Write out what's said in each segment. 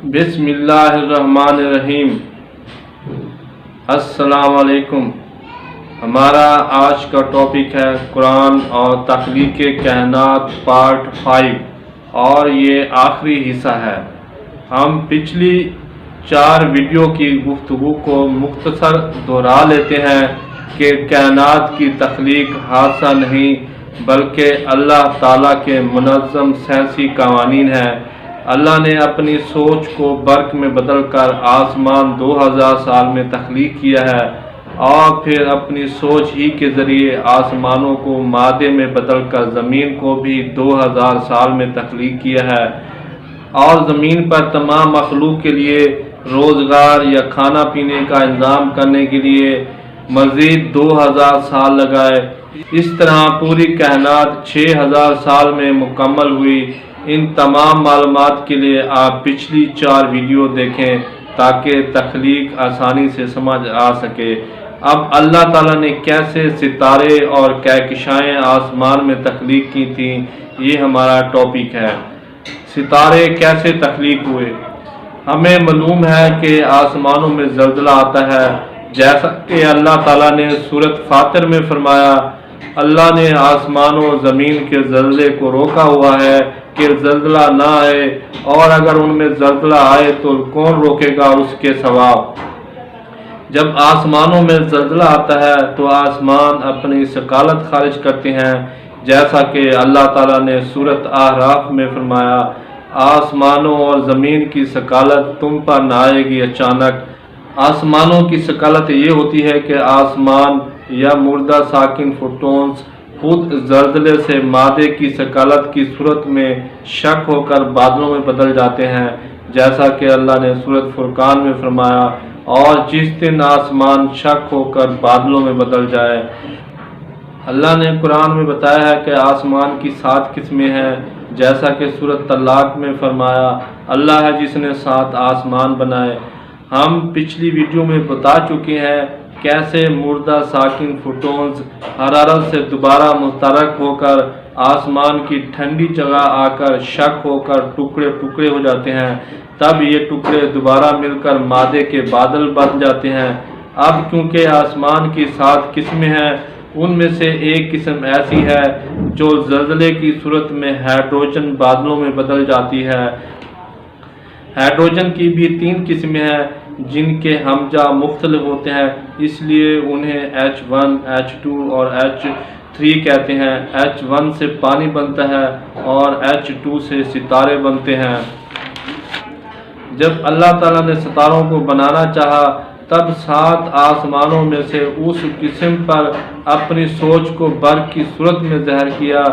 بسم اللہ الرحمن الرحیم۔ السلام علیکم۔ ہمارا آج کا ٹاپک ہے قرآن اور تخلیق کائنات پارٹ 5 اور یہ آخری حصہ ہے۔ ہم پچھلی 4 ویڈیو کی گفتگو کو مختصر دہرا لیتے ہیں کہ کائنات کی تخلیق حادثہ نہیں بلکہ اللہ تعالیٰ کے منظم سائنسی قوانین ہیں۔ اللہ نے اپنی سوچ کو برق میں بدل کر آسمان 2000 سال میں تخلیق کیا ہے اور پھر اپنی سوچ ہی کے ذریعے آسمانوں کو مادے میں بدل کر زمین کو بھی 2000 سال میں تخلیق کیا ہے اور زمین پر تمام مخلوق کے لیے روزگار یا کھانا پینے کا انتظام کرنے کے لیے مزید 2000 سال لگائے۔ اس طرح پوری کائنات 6000 سال میں مکمل ہوئی۔ ان تمام معلومات کے لیے آپ پچھلی 4 ویڈیو دیکھیں تاکہ تخلیق آسانی سے سمجھ آ سکے۔ اب اللہ تعالیٰ نے کیسے ستارے اور کہکشائیں آسمان میں تخلیق کی تھیں، یہ ہمارا ٹاپک ہے۔ ستارے کیسے تخلیق ہوئے؟ ہمیں معلوم ہے کہ آسمانوں میں زلزلہ آتا ہے، جیسا کہ اللہ تعالیٰ نے سورۃ فاطر میں فرمایا، اللہ نے آسمان و زمین کے زلزلے کو روکا ہوا ہے کہ زلزلہ نہ آئے، اور اگر ان میں زلزلہ آئے تو کون روکے گا اس کے سوا۔ جب آسمانوں میں زلزلہ آتا ہے تو آسمان اپنی ثقالت خارج کرتے ہیں، جیسا کہ اللہ تعالیٰ نے سورۃ اعراف میں فرمایا، آسمانوں اور زمین کی ثقالت تم پر نہ آئے گی اچانک۔ آسمانوں کی ثقالت یہ ہوتی ہے کہ آسمان یا مردہ ساکن فوٹونز خود زلزلے سے مادے کی ثقالت کی صورت میں شک ہو کر بادلوں میں بدل جاتے ہیں، جیسا کہ اللہ نے سورۃ فرقان میں فرمایا، اور جس دن آسمان شک ہو کر بادلوں میں بدل جائے۔ اللہ نے قرآن میں بتایا ہے کہ آسمان کی 7 قسمیں ہیں، جیسا کہ سورۃ طلاق میں فرمایا، اللہ ہے جس نے 7 آسمان بنائے۔ ہم پچھلی ویڈیو میں بتا چکے ہیں کیسے مردہ ساکن فوٹونز حرارت سے دوبارہ متحرک ہو کر آسمان کی ٹھنڈی جگہ آ کر شک ہو کر ٹکڑے ٹکڑے ہو جاتے ہیں، تب یہ ٹکڑے دوبارہ مل کر مادے کے بادل بن جاتے ہیں۔ اب کیونکہ آسمان کی 7 قسمیں ہیں، ان میں سے ایک قسم ایسی ہے جو زلزلے کی صورت میں ہائیڈروجن بادلوں میں بدل جاتی ہے۔ ہائیڈروجن کی بھی 3 قسمیں ہیں جن کے ہمجا مختلف ہوتے ہیں، اس لیے انہیں H1، H2 اور H3 کہتے ہیں۔ H1 سے پانی بنتا ہے اور H2 سے ستارے بنتے ہیں۔ جب اللہ تعالیٰ نے ستاروں کو بنانا چاہا تب 7 آسمانوں میں سے اس قسم پر اپنی سوچ کو برق کی صورت میں ظاہر کیا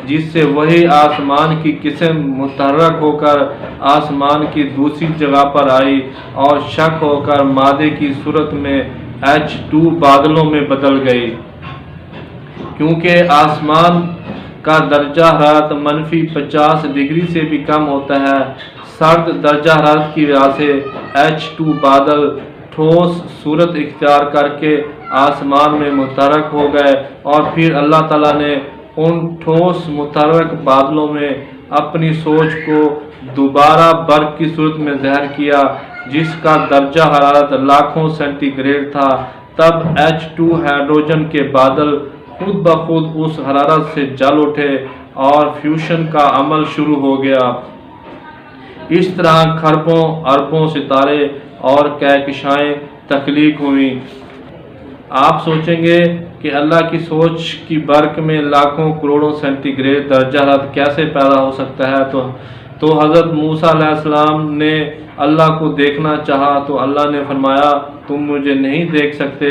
جس سے وہی آسمان کی قسم متحرک ہو کر آسمان کی دوسری جگہ پر آئی اور شک ہو کر مادے کی صورت میں H2 بادلوں میں بدل گئی۔ کیونکہ آسمان کا درجہ حرارت -50 ڈگری سے بھی کم ہوتا ہے، سرد درجہ حرارت کی وجہ سے H2 بادل ٹھوس صورت اختیار کر کے آسمان میں متحرک ہو گئے، اور پھر اللہ تعالیٰ نے ان ٹھوس متحرک بادلوں میں اپنی سوچ کو دوبارہ برق کی صورت میں ظاہر کیا جس کا درجہ حرارت لاکھوں سینٹی گریڈ تھا۔ تب H2 ہائیڈروجن کے بادل خود بخود اس حرارت سے جل اٹھے اور فیوژن کا عمل شروع ہو گیا۔ اس طرح کھربوں اربوں ستارے اور کہکشائیں تخلیق ہوئیں۔ آپ سوچیں گے کہ اللہ کی سوچ کی برق میں لاکھوں کروڑوں سینٹی گریڈ درجہ حرارت کیسے پیدا ہو سکتا ہے؟ تو حضرت موسیٰ علیہ السلام نے اللہ کو دیکھنا چاہا تو اللہ نے فرمایا، تم مجھے نہیں دیکھ سکتے،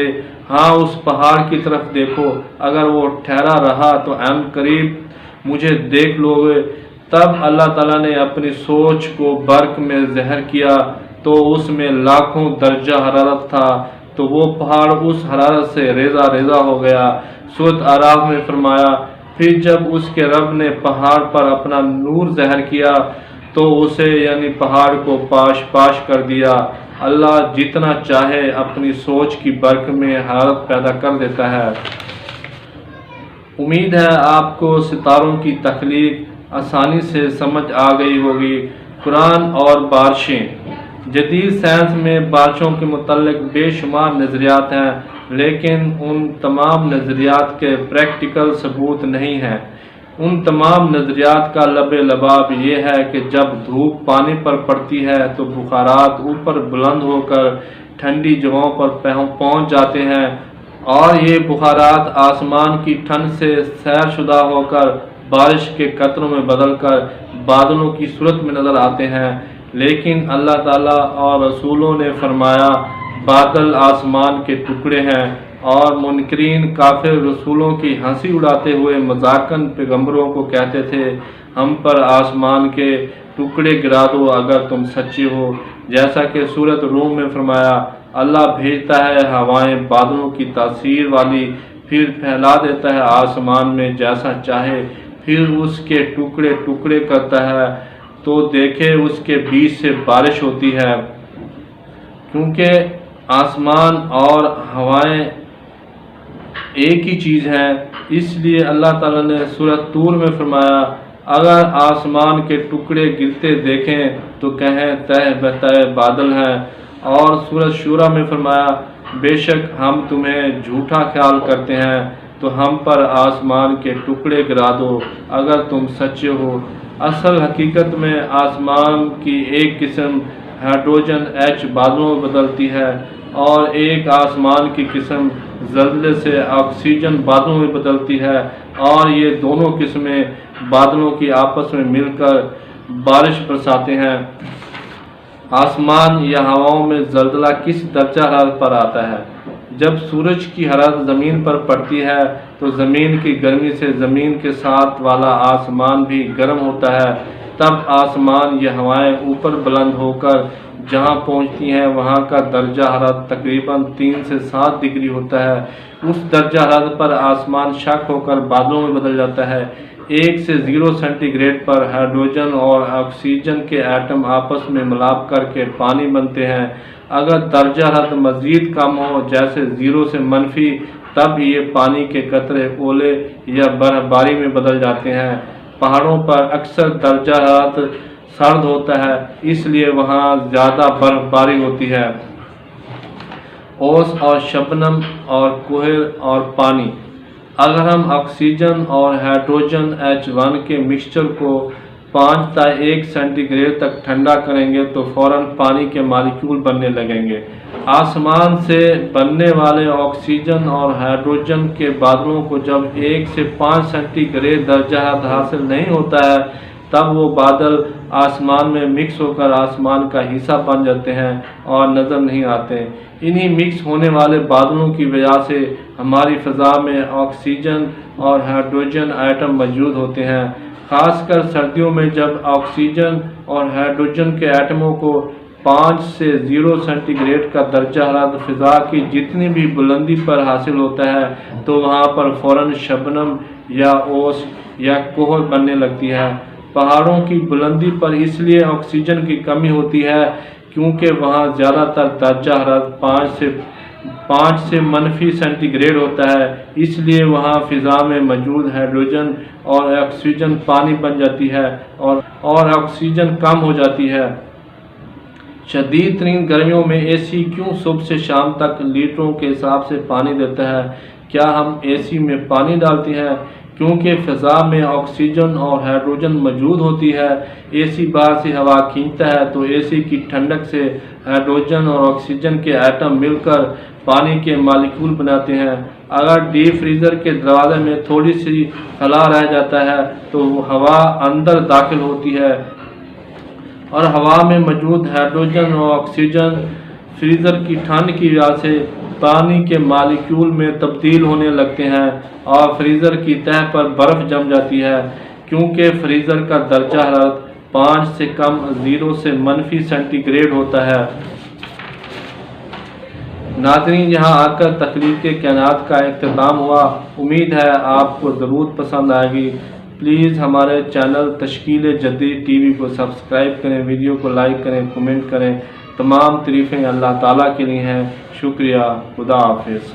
ہاں اس پہاڑ کی طرف دیکھو، اگر وہ ٹھہرا رہا تو عین قریب مجھے دیکھ لو گے۔ تب اللہ تعالیٰ نے اپنی سوچ کو برق میں ظاہر کیا تو اس میں لاکھوں درجہ حرارت تھا، تو وہ پہاڑ اس حرارت سے ریزہ ریزہ ہو گیا۔ سورۃ اعراف میں فرمایا، پھر جب اس کے رب نے پہاڑ پر اپنا نور ظاہر کیا تو اسے یعنی پہاڑ کو پاش پاش کر دیا۔ اللہ جتنا چاہے اپنی سوچ کی برق میں حرارت پیدا کر دیتا ہے۔ امید ہے آپ کو ستاروں کی تخلیق آسانی سے سمجھ آ گئی ہوگی۔ قرآن اور بارشیں۔ جدید سائنس میں بارشوں کے متعلق بے شمار نظریات ہیں، لیکن ان تمام نظریات کے پریکٹیکل ثبوت نہیں ہیں۔ ان تمام نظریات کا لب لباب یہ ہے کہ جب دھوپ پانی پر پڑتی ہے تو بخارات اوپر بلند ہو کر ٹھنڈی جگہوں پر پہنچ جاتے ہیں، اور یہ بخارات آسمان کی ٹھنڈ سے سیر شدہ ہو کر بارش کے قطروں میں بدل کر بادلوں کی صورت میں نظر آتے ہیں۔ لیکن اللہ تعالیٰ اور رسولوں نے فرمایا بادل آسمان کے ٹکڑے ہیں، اور منکرین کافر رسولوں کی ہنسی اڑاتے ہوئے مذاقاً پیغمبروں کو کہتے تھے ہم پر آسمان کے ٹکڑے گرا دو اگر تم سچے ہو، جیسا کہ سورۃ روم میں فرمایا اللہ بھیجتا ہے ہوائیں بادلوں کی تاثیر والی، پھر پھیلا دیتا ہے آسمان میں جیسا چاہے، پھر اس کے ٹکڑے ٹکڑے کرتا ہے تو دیکھے اس کے بیچ سے بارش ہوتی ہے۔ کیونکہ آسمان اور ہوائیں ایک ہی چیز ہے، اس لیے اللہ تعالیٰ نے سورۃ طور میں فرمایا اگر آسمان کے ٹکڑے گرتے دیکھیں تو کہیں تہ بتہ بادل ہیں، اور سورۃ شورى میں فرمایا بے شک ہم تمہیں جھوٹا خیال کرتے ہیں تو ہم پر آسمان کے ٹکڑے گرا دو اگر تم سچے ہو۔ اصل حقیقت میں آسمان کی ایک قسم ہائیڈروجن ایچ بادلوں میں بدلتی ہے، اور ایک آسمان کی قسم زلزلے سے آکسیجن بادلوں میں بدلتی ہے، اور یہ دونوں قسمیں بادلوں کی آپس میں مل کر بارش برساتے ہیں۔ آسمان یا ہواؤں میں زلزلہ کس درجہ حرارت پر آتا ہے؟ جب سورج کی حرارت زمین پر پڑتی ہے تو زمین کی گرمی سے زمین کے ساتھ والا آسمان بھی گرم ہوتا ہے، تب آسمان یا ہوائیں اوپر بلند ہو کر جہاں پہنچتی ہیں وہاں کا درجہ حرارت تقریباً 3 سے 7 ڈگری ہوتا ہے۔ اس درجہ حرارت پر آسمان شک ہو کر بادلوں میں بدل جاتا ہے۔ 1 سے 0 سینٹی گریڈ پر ہائیڈروجن اور آکسیجن کے ایٹم آپس میں ملاپ کر کے پانی بنتے ہیں۔ اگر درجہ حرارت مزید کم ہو جیسے 0 سے منفی، تب یہ پانی کے قطرے اولے یا برف باری میں بدل جاتے ہیں۔ پہاڑوں پر اکثر درجہ حرارت سرد ہوتا ہے، اس لیے وہاں زیادہ برف باری ہوتی ہے۔ اوس اور شبنم اور کوہر اور پانی۔ اگر ہم آکسیجن اور ہائیڈروجن H1 کے مکسچر کو 5 تا 1 سینٹی گریڈ تک ٹھنڈا کریں گے تو فوراً پانی کے مالیکول بننے لگیں گے۔ آسمان سے بننے والے آکسیجن اور ہائیڈروجن کے بادلوں کو جب 1 سے 5 سینٹی گریڈ درجہ حرارت حاصل نہیں ہوتا ہے تب وہ بادل آسمان میں مکس ہو کر آسمان کا حصہ بن جاتے ہیں اور نظر نہیں آتے۔ انہی مکس ہونے والے بادلوں کی وجہ سے ہماری فضا میں آکسیجن اور ہائیڈروجن ایٹم موجود ہوتے ہیں۔ خاص کر سردیوں میں جب آکسیجن اور ہائیڈروجن کے ایٹموں کو 5 سے 0 سینٹی گریڈ کا درجہ حرارت فضا کی جتنی بھی بلندی پر حاصل ہوتا ہے تو وہاں پر فوراً شبنم یا اوس یا کوہر بننے لگتی ہے۔ پہاڑوں کی بلندی پر اس لیے آکسیجن کی کمی ہوتی ہے کیونکہ وہاں زیادہ تر درجہ حرارت 5 سے منفی سینٹی گریڈ ہوتا ہے، اس لیے وہاں فضا میں موجود ہائیڈروجن اور آکسیجن پانی بن جاتی ہے اور آکسیجن کم ہو جاتی ہے۔ شدید ترین گرمیوں میں اے سی کیوں صبح سے شام تک لیٹروں کے حساب سے پانی دیتا ہے؟ کیا ہم اے سی میں پانی ڈالتے ہیں؟ کیونکہ فضا میں آکسیجن اور ہائیڈروجن موجود ہوتی ہے۔ اے سی باہر سے ہوا کھینچتا ہے تو اے سی کی ٹھنڈک سے ہائیڈروجن اور آکسیجن کے ایٹم مل کر پانی کے مالیکول بناتے ہیں۔ اگر ڈیپ فریزر کے دروازے میں تھوڑی سی خلا رہ جاتا ہے تو ہوا اندر داخل ہوتی ہے اور ہوا میں موجود ہائیڈروجن اور آکسیجن فریزر کی ٹھنڈ کی وجہ سے پانی کے مالیکول میں تبدیل ہونے لگتے ہیں اور فریزر کی تہہ پر برف جم جاتی ہے۔ کیونکہ فریزر کا درجہ حرارت 5 سے کم 0 سے منفی سینٹی گریڈ ہوتا ہے۔ ناظرین، یہاں آ کر تخلیق کائنات کا اختتام ہوا۔ امید ہے آپ کو ضرور پسند آئے گی۔ پلیز ہمارے چینل تشکیل جدید ٹی وی کو سبسکرائب کریں، ویڈیو کو لائک کریں، کمنٹ کریں۔ تمام تعریفیں اللہ تعالیٰ کے لیے ہیں۔ شکریہ۔ خدا حافظ۔